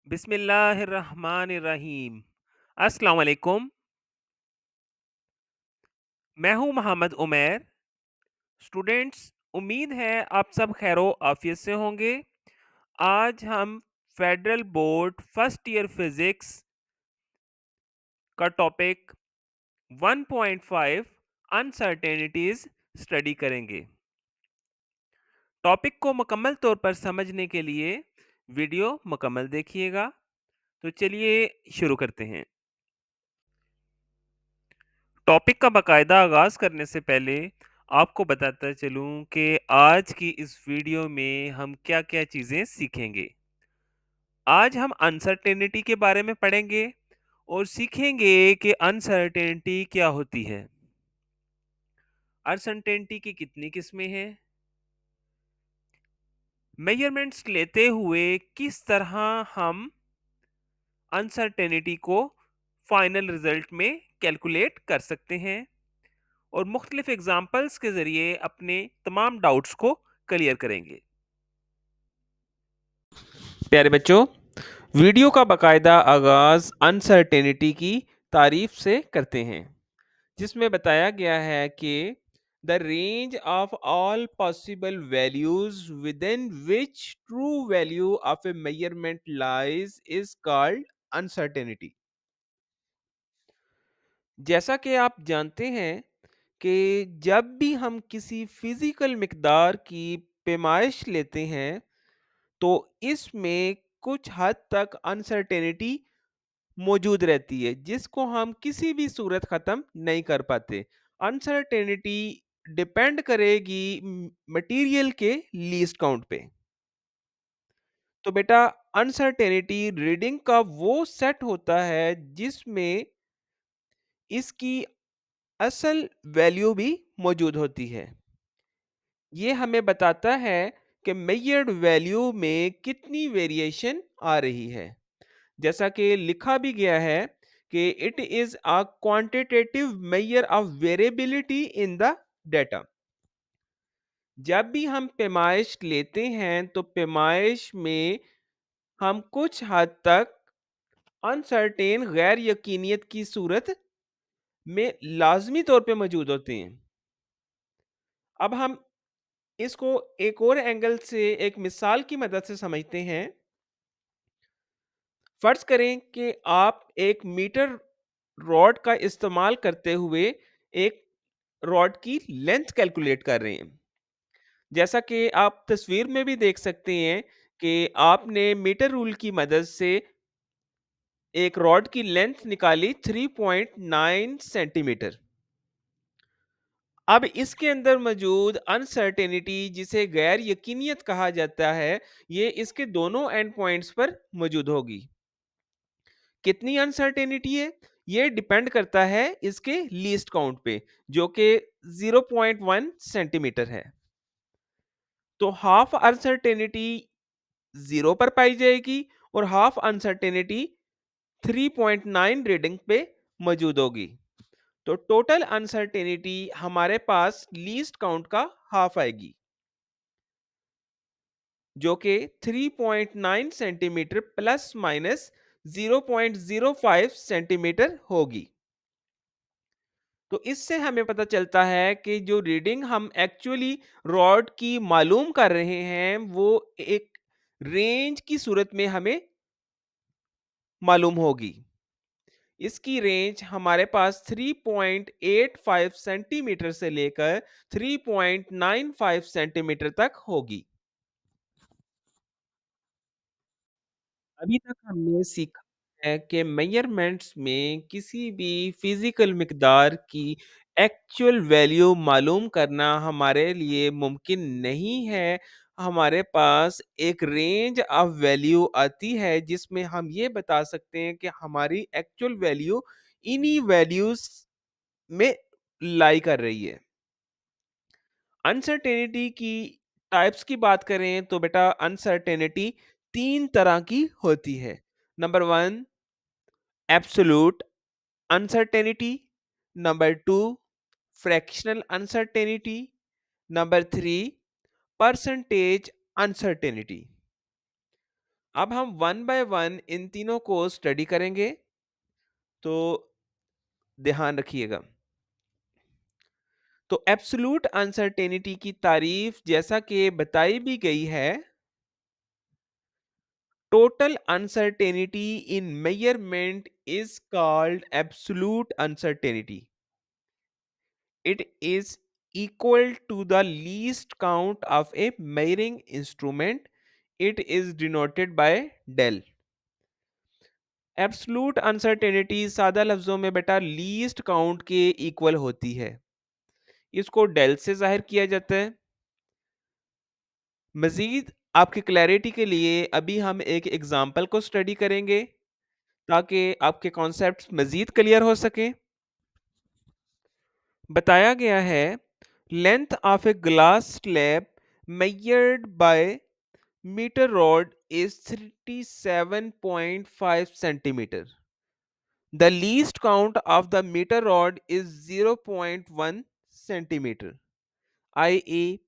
बिस्मिल्लाहिर्रहमानिर्रहीम। अस्सलाम वालेकुम। मैं हूं मोहम्मद उमैर। स्टूडेंट्स, उम्मीद है आप सब खैरो आफियत से होंगे। आज हम federal board first year physics का टॉपिक 1.5 अनसर्टेनिटीज स्टडी करेंगे। टॉपिक को मुकम्मल तौर पर समझने के लिए वीडियो मुकम्मल देखिएगा। तो चलिए शुरू करते हैं। टॉपिक का बाकायदा आगाज़ करने से पहले आपको बताता चलूं कि आज की इस वीडियो में हम क्या-क्या चीज़ें सीखेंगे। आज हम अनसर्टेनिटी के बारे में पढ़ेंगे और सीखेंगे कि अनसर्टेनिटी क्या होती है। अनसर्टेनिटी की कितनी किस्में हैं? मेजरमेंट्स लेते हुए किस तरह हम अनसर्टेनिटी को फाइनल रिजल्ट में कैलकुलेट कर सकते हैं और मुख्तलिफ एग्जाम्पल्स के ज़रिए अपने तमाम डाउट्स को क्लियर करेंगे। प्यारे बच्चों, वीडियो का बाकायदा आगाज़ अनसर्टेनिटी की तारीफ से करते हैं, जिसमें बताया गया है कि the range of all possible values within which true value of A measurement lies is called uncertainty. जैसा कि आप जानते हैं कि जब भी हम किसी फिजिकल मिकदार की पैमाइश लेते हैं तो इसमें कुछ हद तक अनसर्टेनिटी मौजूद रहती है, जिसको हम किसी भी सूरत ख़त्म नहीं कर पाते। अनसर्टेनिटी डिपेंड करेगी मटेरियल के लीस्ट काउंट पे। तो बेटा, अनसर्टेनिटी रीडिंग का वो सेट होता है जिसमें इसकी असल वैल्यू भी मौजूद होती है। ये हमें बताता है कि मेजर्ड वैल्यू में कितनी वेरिएशन आ रही है। जैसा कि लिखा भी गया है कि it is a quantitative measure of variability in the data. जब भी हम पैमाइश लेते हैं तो पैमाइश में हम कुछ हद तक अनसर्टेन गैर यकीनियत की सूरत में लाजमी तौर पे मौजूद होते हैं। अब हम इसको एक और एंगल से एक मिसाल की मदद से समझते हैं। फर्ज करें कि आप एक मीटर रॉड का इस्तेमाल करते हुए एक रॉड की लेंथ कैलकुलेट कर रहे हैं। जैसा कि आप तस्वीर में भी देख सकते हैं कि आपने मीटर रूल की मदद से एक रॉड की लेंथ निकाली 3.9 सेंटीमीटर। अब इसके अंदर मौजूद अनसर्टेनिटी, जिसे गैर यकीनियत कहा जाता है, ये इसके दोनों एंड पॉइंट्स पर मौजूद होगी। कितनी अनसर्टेनिटी है? ये डिपेंड करता है इसके लीस्ट काउंट पे, जो कि 0.1 सेंटीमीटर है। तो हाफ अनसर्टेनिटी 0 पर पाई जाएगी और हाफ अनसर्टेनिटी 3.9 रीडिंग पे मौजूद होगी। तो टोटल अनसर्टेनिटी हमारे पास लीस्ट काउंट का हाफ आएगी, जो कि 3.9 सेंटीमीटर प्लस माइनस 0.05 सेंटीमीटर होगी। तो इससे हमें पता चलता है कि जो रीडिंग हम एक्चुअली रॉड की मालूम कर रहे हैं वो एक रेंज की सूरत में हमें मालूम होगी। इसकी रेंज हमारे पास 3.85 सेंटीमीटर से लेकर 3.95 सेंटीमीटर तक होगी। अभी तक हमने सीखा है कि मेजरमेंट्स में किसी भी फिजिकल मिकदार की एक्चुअल वैल्यू मालूम करना हमारे लिए मुमकिन नहीं है। हमारे पास एक रेंज ऑफ वैल्यू आती है जिसमें हम ये बता सकते हैं कि हमारी एक्चुअल वैल्यू इन्हीं वैल्यूज में लाई कर रही है। अनसर्टेनिटी की टाइप्स की बात करें तो बेटा, अनसर्टेनिटी तीन तरह की होती है। Number one, absolute uncertainty. Number two, fractional uncertainty. Number three, percentage uncertainty. अब हम वन बाय वन इन तीनों को स्टडी करेंगे, तो ध्यान रखिएगा। तो एब्सोल्यूट अनसर्टेनिटी की तारीफ जैसा कि बताई भी गई है, total uncertainty in measurement is called absolute uncertainty. It is equal to the least count of a measuring instrument. It is denoted by del. Absolute uncertainty सादा लफ्जों में बेटा लीस्ट काउंट के इक्वल होती है। इसको डेल से जाहिर किया जाता है। मजीद आपकी क्लैरिटी के लिए अभी हम एक एग्जांपल को स्टडी करेंगे ताकि आपके कॉन्सेप्ट्स मजीद क्लियर हो सकें। बताया गया है, length of a glass slab measured by meter rod is 37.5 centimeter. The least count of the meter rod is 0.1 centimeter, i.e.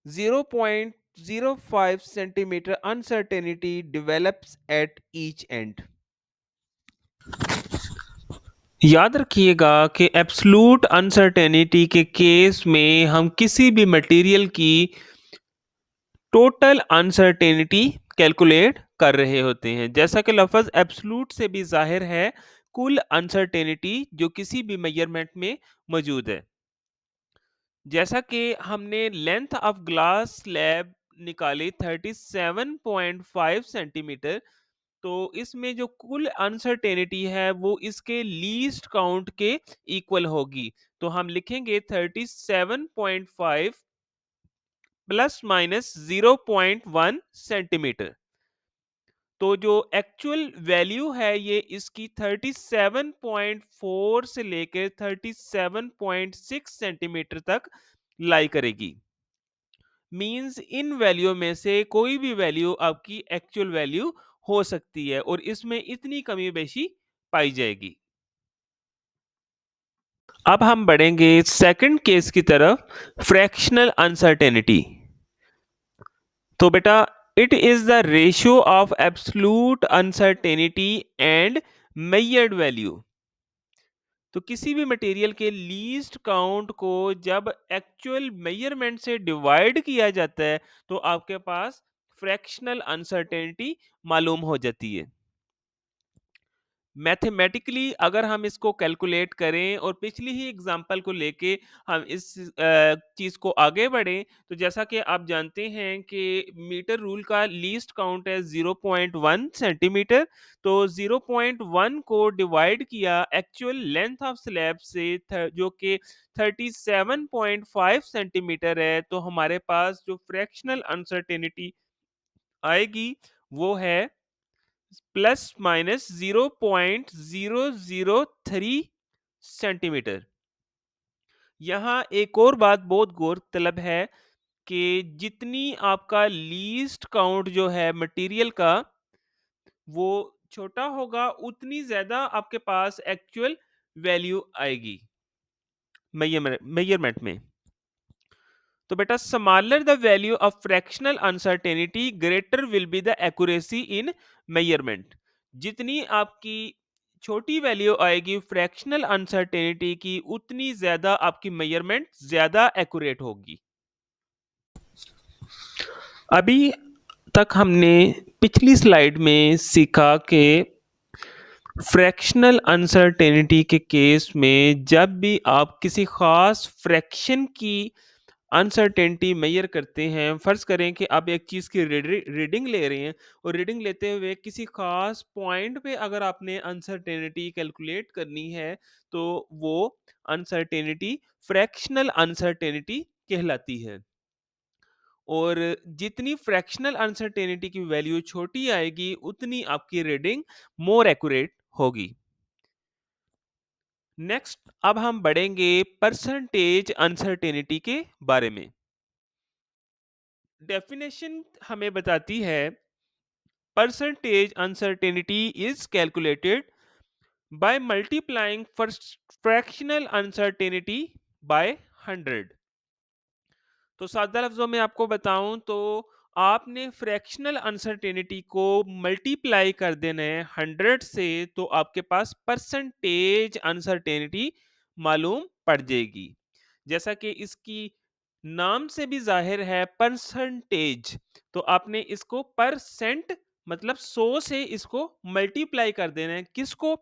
0.05 centimeter uncertainty develops at each end. याद रखिएगा कि एब्सलूट अनसर्टेनिटी के case में हम किसी भी मटेरियल की total uncertainty calculate कर रहे होते हैं। जैसा कि लफ्ज़ एब्सलूट से भी जाहिर है, कुल अनसर्टेनिटी जो किसी भी मेजरमेंट में मौजूद है। जैसा कि हमने लेंथ ऑफ ग्लास स्लैब निकाली 37.5 सेंटीमीटर, तो इसमें जो कुल अनसर्टेनिटी है वो इसके लीस्ट काउंट के इक्वल होगी। तो हम लिखेंगे 37.5 प्लस माइनस 0.1 सेंटीमीटर। तो जो एक्चुअल वैल्यू है ये इसकी 37.4 से लेकर 37.6 सेंटीमीटर तक लाई करेगी। मींस इन वैल्यू में से कोई भी वैल्यू आपकी एक्चुअल वैल्यू हो सकती है और इसमें इतनी कमी बेशी पाई जाएगी। अब हम बढ़ेंगे सेकंड केस की तरफ, फ्रैक्शनल अनसर्टेनिटी। तो बेटा, it is the ratio of absolute uncertainty and measured value. तो किसी भी मटेरियल के लीस्ट काउंट को जब एक्चुअल मेजरमेंट से डिवाइड किया जाता है तो आपके पास फ्रैक्शनल अनसर्टेनिटी मालूम हो जाती है। मैथमेटिकली अगर हम इसको कैलकुलेट करें और पिछली ही एग्जांपल को लेके हम इस चीज़ को आगे बढ़ें, तो जैसा कि आप जानते हैं कि मीटर रूल का लीस्ट काउंट है 0.1 सेंटीमीटर। तो 0.1 को डिवाइड किया एक्चुअल लेंथ ऑफ स्लैब से जो कि 37.5 सेंटीमीटर है, तो हमारे पास जो फ्रैक्शनल अनसर्टेनिटी आएगी वो है प्लस माइनस 0.003 सेंटीमीटर। यहाँ एक और बात बहुत गौरतलब है कि जितनी आपका लीस्ट काउंट जो है मटेरियल का वो छोटा होगा, उतनी ज्यादा आपके पास एक्चुअल वैल्यू आएगी मेजरमेंट में। तो बेटा, smaller the value of fractional uncertainty greater will be the accuracy in measurement. जितनी आपकी छोटी वैल्यू आएगी फ्रैक्शनल अनसर्टेनिटी की, उतनी ज्यादा आपकी मेजरमेंट ज्यादा एक्यूरेट होगी। अभी तक हमने पिछली स्लाइड में सीखा कि फ्रैक्शनल अनसर्टेनिटी के केस में जब भी आप किसी खास फ्रैक्शन की अनसर्टेनिटी मेजर करते हैं, फर्ज करें कि आप एक चीज़ की रीडिंग ले रहे हैं और रीडिंग लेते हुए किसी खास पॉइंट पे अगर आपने अनसर्टेनिटी कैलकुलेट करनी है, तो वो अनसर्टेनिटी फ्रैक्शनल अनसर्टेनिटी कहलाती है। और जितनी फ्रैक्शनल अनसर्टेनिटी की वैल्यू छोटी आएगी, उतनी आपकी रीडिंग मोर एक्यूरेट होगी। नेक्स्ट, अब हम बढ़ेंगे परसेंटेज अनसर्टेनिटी के बारे में। डेफिनेशन हमें बताती है, percentage uncertainty is calculated by multiplying fractional uncertainty by 100। तो सादा लफ्जों में आपको बताऊं तो आपने फ्रैक्शनल अनसर्टेनिटी को मल्टीप्लाई कर देना है 100 से, तो आपके पास परसेंटेज अनसर्टेनिटी मालूम पड़ जाएगी। जैसा कि इसकी नाम से भी ज़ाहिर है परसेंटेज, तो आपने इसको परसेंट मतलब 100 से इसको मल्टीप्लाई कर देना है। किसको?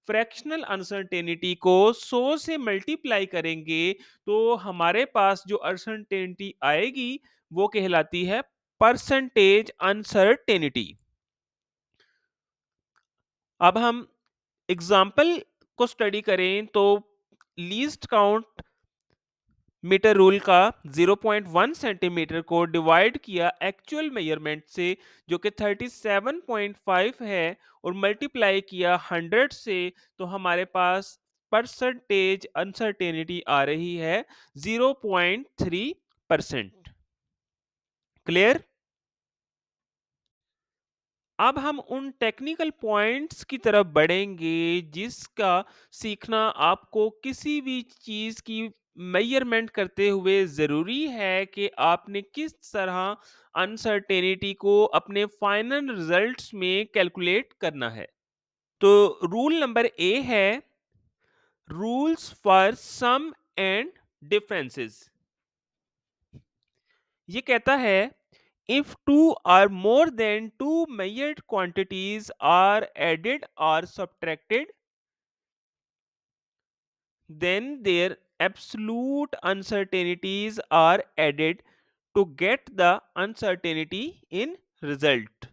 फ्रैक्शनल अनसर्टेनिटी को 100 से मल्टीप्लाई करेंगे तो हमारे पास जो अनसर्टेनिटी आएगी वो कहलाती है परसेंटेज अनसर्टेनिटी। अब हम एग्जाम्पल को स्टडी करें तो लीस्ट काउंट मीटर रूल का 0.1 सेंटीमीटर को डिवाइड किया एक्चुअल मेजरमेंट से जो कि 37.5 है और मल्टीप्लाई किया 100 से, तो हमारे पास परसेंटेज अनसर्टेनिटी आ रही है 0.3%। क्लियर? अब हम उन टेक्निकल पॉइंट्स की तरफ बढ़ेंगे जिसका सीखना आपको किसी भी चीज़ की मेजरमेंट करते हुए ज़रूरी है कि आपने किस तरह अनसर्टेनिटी को अपने फाइनल रिजल्ट्स में कैलकुलेट करना है। तो रूल नंबर ए है rules for sum and differences. ये कहता है if two or more than two measured quantities are added or subtracted, then their absolute uncertainties are added to get the uncertainty in result।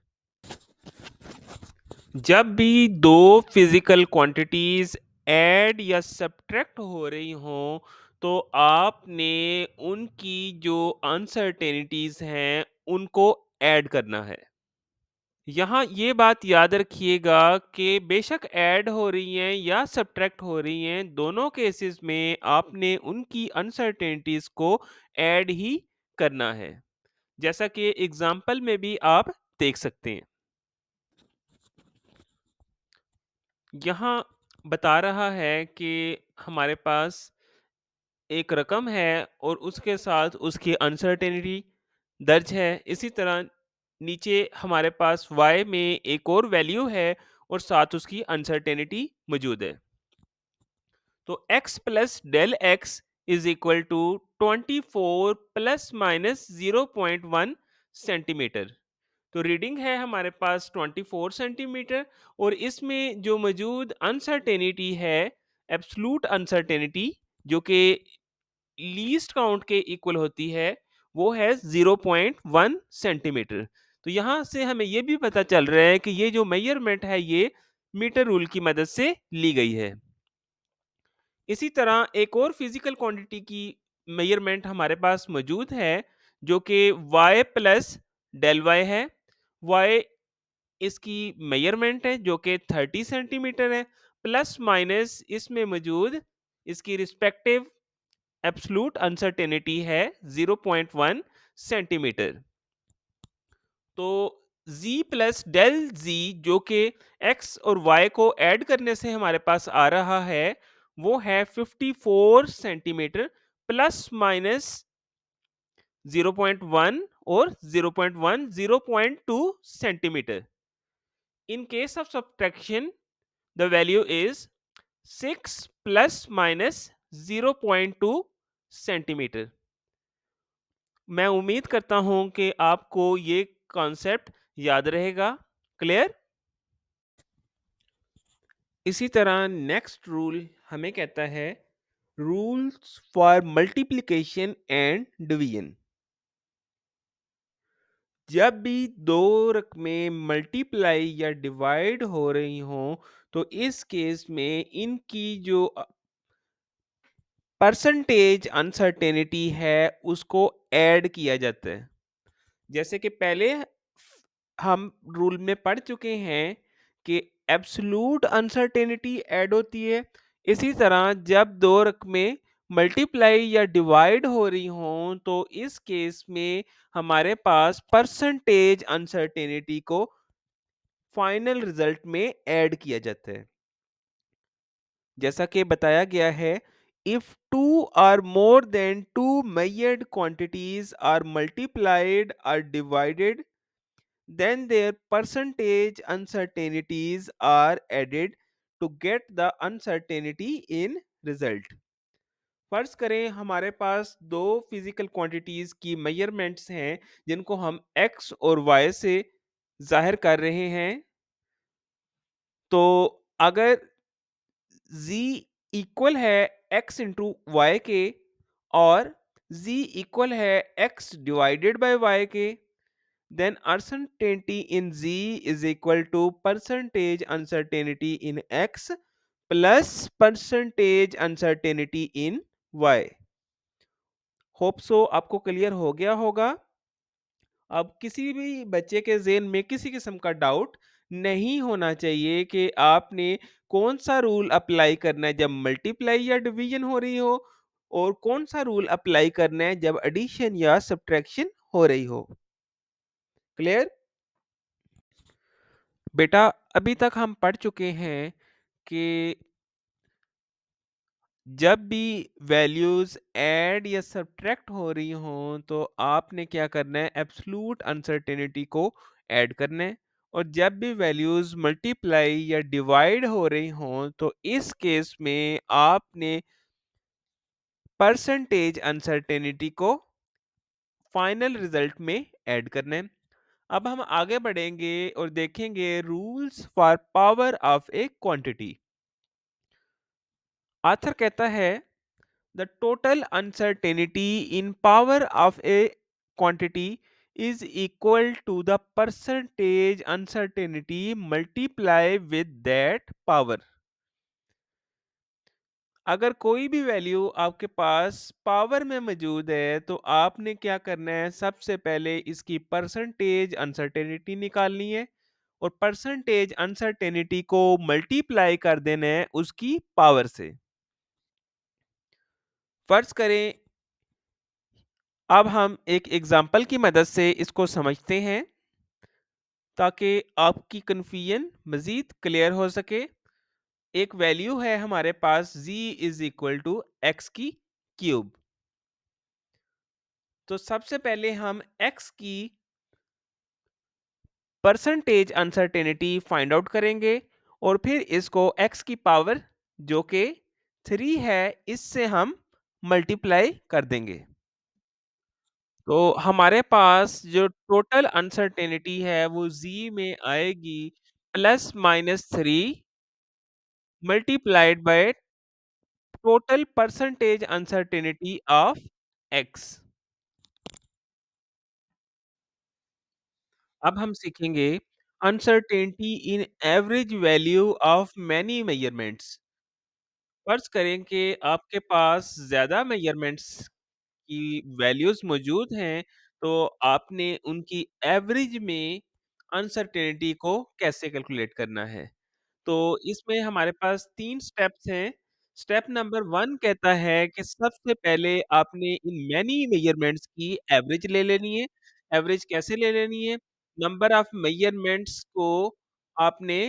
जब भी दो physical quantities add या subtract हो रही हों तो आपने उनकी जो अनसर्टेनिटीज हैं उनको ऐड करना है। यहाँ ये बात याद रखिएगा कि बेशक ऐड हो रही हैं या सब्ट्रैक्ट हो रही हैं, दोनों केसेस में आपने उनकी अनसर्टेनिटीज को ऐड ही करना है, जैसा कि एग्जाम्पल में भी आप देख सकते हैं। यहाँ बता रहा है कि हमारे पास एक रकम है और उसके साथ उसकी अनसर्टेनिटी दर्ज है। इसी तरह नीचे हमारे पास y में एक और वैल्यू है और साथ उसकी अनसर्टेनिटी मौजूद है। तो x plus del x is equal to 24 plus minus 0.1 centimetre. तो रीडिंग है हमारे पास 24 सेंटीमीटर और इसमें जो मौजूद अनसर्टेनिटी है एब्सलूट अनसर्टेनिटी जो कि लीस्ट काउंट के इक्वल होती है वो है 0.1 सेंटीमीटर। तो यहाँ से हमें ये भी पता चल रहा है कि ये जो मेजरमेंट है ये मीटर रूल की मदद से ली गई है। इसी तरह एक और फिजिकल क्वांटिटी की मेजरमेंट हमारे पास मौजूद है जो कि y प्लस डेल वाई है। y इसकी मेजरमेंट है जो कि 30 सेंटीमीटर है, प्लस माइनस इसमें मौजूद इसकी रिस्पेक्टिव एब्सलूट अनसर्टेनिटी है 0.1 सेंटीमीटर। तो z प्लस डेल z जो कि x और y को ऐड करने से हमारे पास आ रहा है वो है 54 सेंटीमीटर प्लस माइनस 0.1 और 0.1 0.2 centimetre. In case of subtraction, the value is 6 plus minus 0.2 centimetre. मैं उम्मीद करता हूं कि आपको ये कॉन्सेप्ट याद रहेगा। क्लियर? इसी तरह नेक्स्ट रूल हमें कहता है rules for multiplication and division. जब भी दो रकमें मल्टीप्लाई या डिवाइड हो रही हों तो इस केस में इनकी जो परसेंटेज अनसर्टेनिटी है उसको ऐड किया जाता है। जैसे कि पहले हम रूल में पढ़ चुके हैं कि एब्सोल्यूट अनसर्टेनिटी ऐड होती है। इसी तरह जब दो रकमें मल्टीप्लाई या डिवाइड हो रही हों तो इस केस में हमारे पास परसेंटेज अनसर्टेनिटी को फाइनल रिजल्ट में ऐड किया जाता है। जैसा कि बताया गया है if two or more than two measured quantities are multiplied or divided, then their percentage uncertainties are added to get the uncertainty in result. फर्ज करें हमारे पास दो फिजिकल क्वांटिटीज की मेजरमेंट्स हैं जिनको हम x और y से जाहिर कर रहे हैं। तो अगर z इक्वल है x इंटू वाई के और z इक्वल है x डिवाइडेड बाय y के, then uncertainty in z is equal to percentage uncertainty in x plus percentage uncertainty in y। Hope so आपको क्लियर हो गया होगा। अब किसी भी बच्चे के ज़हन में किसी किस्म का डाउट नहीं होना चाहिए कि आपने कौन सा रूल अप्लाई करना है जब मल्टीप्लाई या डिवीजन हो रही हो, और कौन सा रूल अप्लाई करना है जब एडिशन या सब्ट्रैक्शन हो रही हो। क्लियर? बेटा, अभी तक हम पढ़ चुके हैं कि जब भी वैल्यूज ऐड या सब्ट्रैक्ट हो रही हों तो आपने क्या करना है, एब्सलूट अनसर्टेनिटी को ऐड करना है। और जब भी वैल्यूज मल्टीप्लाई या डिवाइड हो रही हों तो इस केस में आपने परसेंटेज अनसर्टेनिटी को फाइनल रिजल्ट में ऐड करना है। अब हम आगे बढ़ेंगे और देखेंगे rules for power of a quantity. Author कहता है the total uncertainty in power of a quantity is equal to the percentage uncertainty multiply with that power। अगर कोई भी वैल्यू आपके पास पावर में मौजूद है तो आपने क्या करना है, सबसे पहले इसकी परसेंटेज अनसर्टेनिटी निकालनी है और परसेंटेज अनसर्टेनिटी को मल्टीप्लाई कर देना है उसकी पावर से। फर्ज करें अब हम एक एग्जाम्पल की मदद से इसको समझते हैं ताकि आपकी कन्फ्यूजन मज़ीद क्लियर हो सके। एक वैल्यू है हमारे पास z is equal to x की क्यूब। तो सबसे पहले हम x की परसेंटेज अनसर्टेनिटी फाइंड आउट करेंगे और फिर इसको x की पावर जो कि 3 है इससे हम मल्टीप्लाई कर देंगे। तो हमारे पास जो टोटल अनसर्टेनिटी है वो z में आएगी +-3 multiplied by total percentage uncertainty of x। अब हम सीखेंगे uncertainty in average value of many measurements. फर्ज करें कि आपके पास ज्यादा मेजरमेंट्स की वैल्यूज मौजूद हैं, तो आपने उनकी एवरेज में अनसर्टेनिटी को कैसे कैलकुलेट करना है। तो इसमें हमारे पास 3 स्टेप्स हैं। स्टेप नंबर 1 कहता है कि सबसे पहले आपने इन मैनी मेजरमेंट्स की एवरेज ले लेनी है। एवरेज कैसे ले लेनी है? नंबर ऑफ मेजरमेंट्स को आपने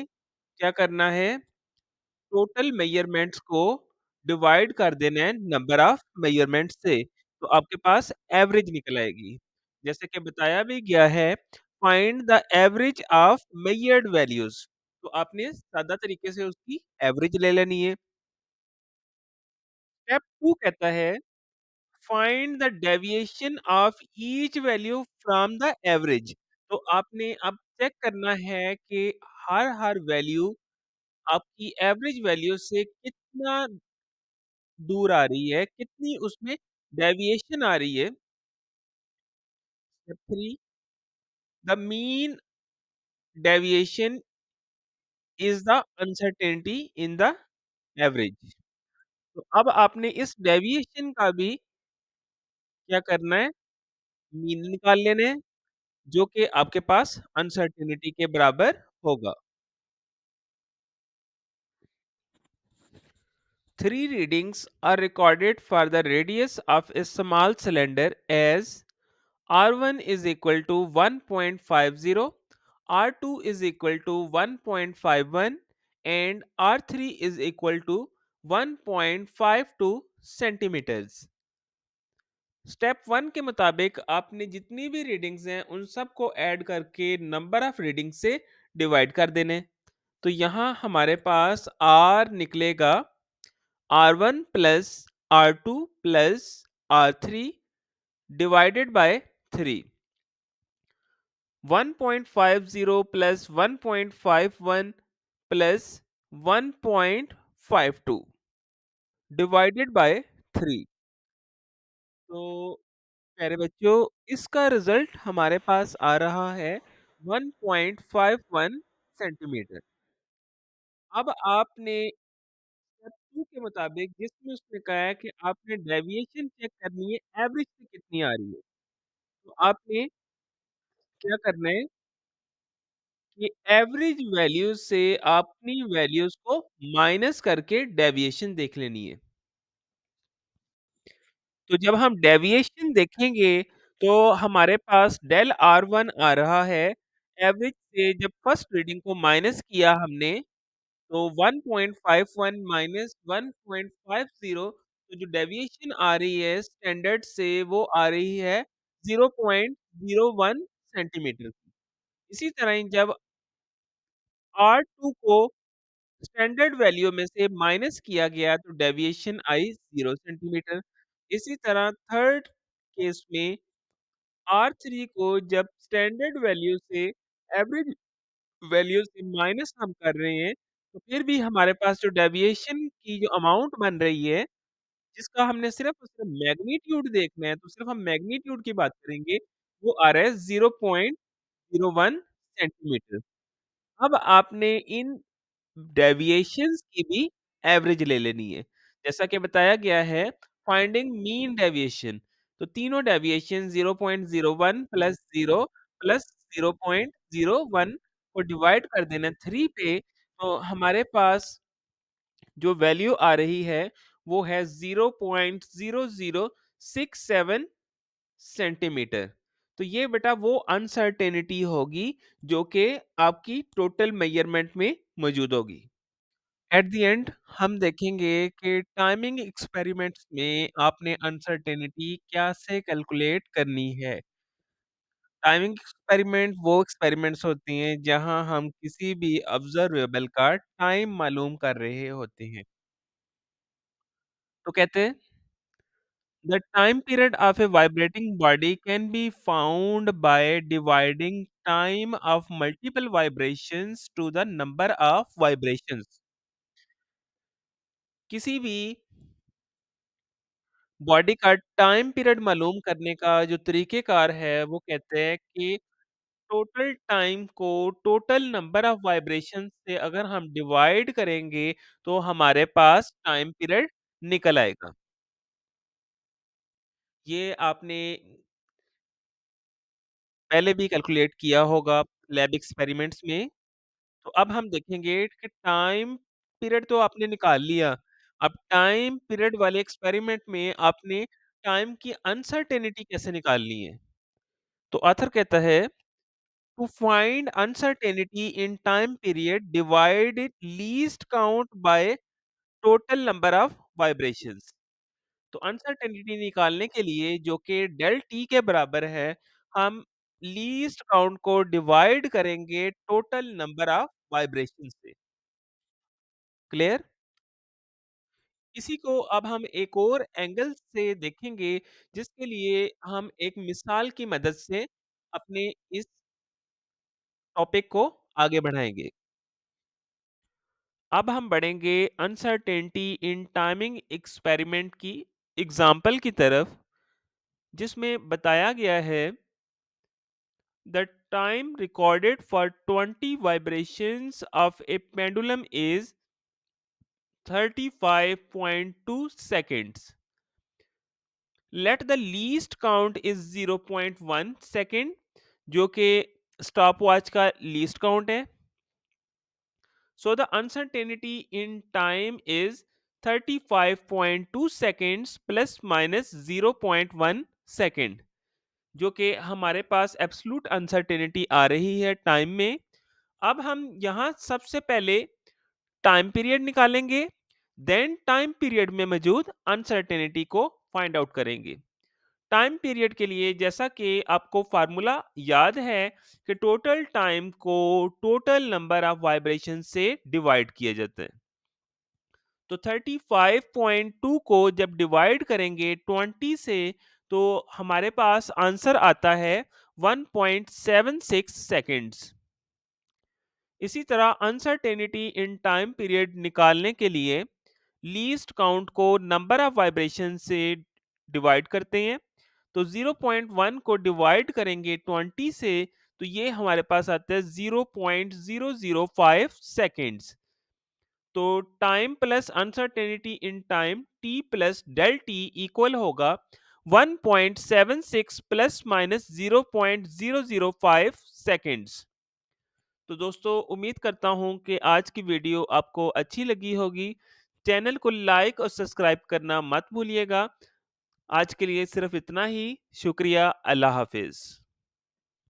क्या करना है, टोटल मेजरमेंट्स को डिवाइड कर देना है नंबर ऑफ मेजरमेंट्स से, तो आपके पास एवरेज निकल आएगी। जैसे कि बताया भी गया है, find the average of measured values. तो आपने सादा तरीके से उसकी एवरेज ले लेनी है। स्टेप 2 कहता है find the deviation of each value from the average. तो आपने अब चेक करना है कि हर वैल्यू आपकी एवरेज वैल्यू से कितना दूर आ रही है, कितनी उसमें डेविएशन आ रही है। Step 3 the mean deviation is the uncertainty in the average. तो अब आपने इस डेविएशन का भी क्या करना है, मीन निकाल लेना है जो कि आपके पास अनसर्टेनिटी के बराबर होगा। Three readings are recorded for the radius of a small cylinder as R1 is equal to 1.50, R2 is equal to 1.51 and R3 is equal to 1.52 centimetres. Step 1 के मुताबिक आपने जितनी भी रीडिंग्स हैं उन सबको ऐड करके नंबर ऑफ रीडिंग से डिवाइड कर देने। तो यहाँ हमारे पास आर निकलेगा R1 plus R2 plus R3 divided by 3। 1.50 plus 1.51 plus 1.52 divided by 3। तो प्यारे बच्चों, इसका रिजल्ट हमारे पास आ रहा है 1.51 सेंटीमीटर। अब आपने स्टेप 2 के मुताबिक जिसमें उसने कहा है कि आपने डेविएशन चेक करनी है एवरेज से कितनी आ रही है। तो आपने क्या करना है कि एवरेज वैल्यूज से अपनी वैल्यूज को माइनस करके डेविएशन देख लेनी है। तो जब हम डेविएशन देखेंगे तो हमारे पास डेल R1 आ रहा है। एवरेज से जब फर्स्ट रीडिंग को माइनस किया हमने तो 1.51 माइनस 1.50, तो जो डेविएशन आ रही है स्टैंडर्ड से वो आ रही है 0.01 सेंटीमीटर की। इसी तरह ही जब R2 को स्टैंडर्ड वैल्यू में से माइनस किया गया तो डेविएशन आई 0 सेंटीमीटर। इसी तरह थर्ड केस में R3 को जब स्टैंडर्ड वैल्यू से एवरेज वैल्यू से माइनस हम कर रहे हैं, तो फिर भी हमारे पास जो डेविएशन की जो अमाउंट बन रही है, जिसका हमने सिर्फ़ और सिर्फ़ मैग्नीट्यूड देखना है, तो सिर्फ़ हम मैग्नीट्यूड की बात करेंगे, वो आ रहा है 0.01 सेंटीमीटर। अब आपने इन डेविएशंस की भी एवरेज ले लेनी है। जैसा कि बताया गया है फाइंडिंग मीन डेविएशन, तो तीनों डेविएशन 0.01 प्लस 0 प्लस 0.01 को डिवाइड कर देना 3 पे, तो हमारे पास जो वैल्यू आ रही है वो है 0.0067 सेंटीमीटर। तो ये बेटा वो अनसर्टेनिटी होगी जो कि आपकी टोटल मेजरमेंट में मौजूद होगी। एट द एंड हम देखेंगे कि टाइमिंग एक्सपेरिमेंट्स में आपने अनसर्टेनिटी कैसे कैलकुलेट करनी है। टाइमिंग एक्सपेरिमेंट वो एक्सपेरिमेंट्स होती हैं जहां हम किसी भी ऑब्जर्वेबल का टाइम मालूम कर रहे होते हैं। तो कहते हैं the time period of a vibrating body can be found by dividing time of multiple vibrations to the number of vibrations। किसी भी बॉडी का टाइम पीरियड मालूम करने का जो तरीकेकार है वो कहते हैं कि टोटल टाइम को टोटल नंबर ऑफ वाइब्रेशन से अगर हम डिवाइड करेंगे तो हमारे पास टाइम पीरियड निकल आएगा। ये आपने पहले भी कैलकुलेट किया होगा लैब एक्सपेरिमेंट्स में। तो अब हम देखेंगे कि टाइम पीरियड तो आपने निकाल लिया। अब टाइम पीरियड वाले एक्सपेरिमेंट में आपने टाइम की अनसर्टेनिटी कैसे निकालनी है। तो ऑथर कहता है to find uncertainty in time period divide least count by total number of vibrations. तो अनसर्टेनिटी निकालने के लिए जो कि डेल टी के बराबर है, हम लीस्ट काउंट को डिवाइड करेंगे टोटल नंबर ऑफ वाइब्रेशन से। क्लियर? इसी को अब हम एक और एंगल से देखेंगे जिसके लिए हम एक मिसाल की मदद से अपने इस टॉपिक को आगे बढ़ाएंगे। अब हम बढ़ेंगे अनसर्टेनिटी इन टाइमिंग एक्सपेरिमेंट की एग्जाम्पल की तरफ, जिसमें बताया गया है the time recorded for 20 vibrations of a pendulum is 35.2 seconds. Let the least count is 0.1 second, जो कि स्टॉप वॉच का लीस्ट काउंट है। So the uncertainty in time is 35.2 seconds plus minus 0.1 second, जो कि हमारे पास एब्सोल्यूट अनसर्टेनिटी आ रही है time में। अब हम यहाँ सबसे पहले टाइम पीरियड निकालेंगे देन टाइम पीरियड में मौजूद अनसर्टेनिटी को फाइंड आउट करेंगे। टाइम पीरियड के लिए जैसा कि आपको फार्मूला याद है कि टोटल टाइम को टोटल नंबर ऑफ वाइब्रेशन से डिवाइड किया जाता है। तो 35.2 को जब डिवाइड करेंगे 20 से तो हमारे पास आंसर आता है 1.76 सेकेंड्स। इसी तरह अनसर्टेनिटी इन टाइम पीरियड निकालने के लिए लीस्ट काउंट को नंबर ऑफ वाइब्रेशन से डिवाइड करते हैं। तो 0.1 को डिवाइड करेंगे 20 से तो ये हमारे पास आता है 0.005 सेकेंड्स। तो time plus uncertainty in time T plus del T equal होगा 1.76 प्लस माइनस 0.005 सेकेंड्स। तो दोस्तों उम्मीद करता हूं कि आज की वीडियो आपको अच्छी लगी होगी। चैनल को लाइक और सब्सक्राइब करना मत भूलिएगा। आज के लिए सिर्फ इतना ही। शुक्रिया। अल्लाह हाफिज।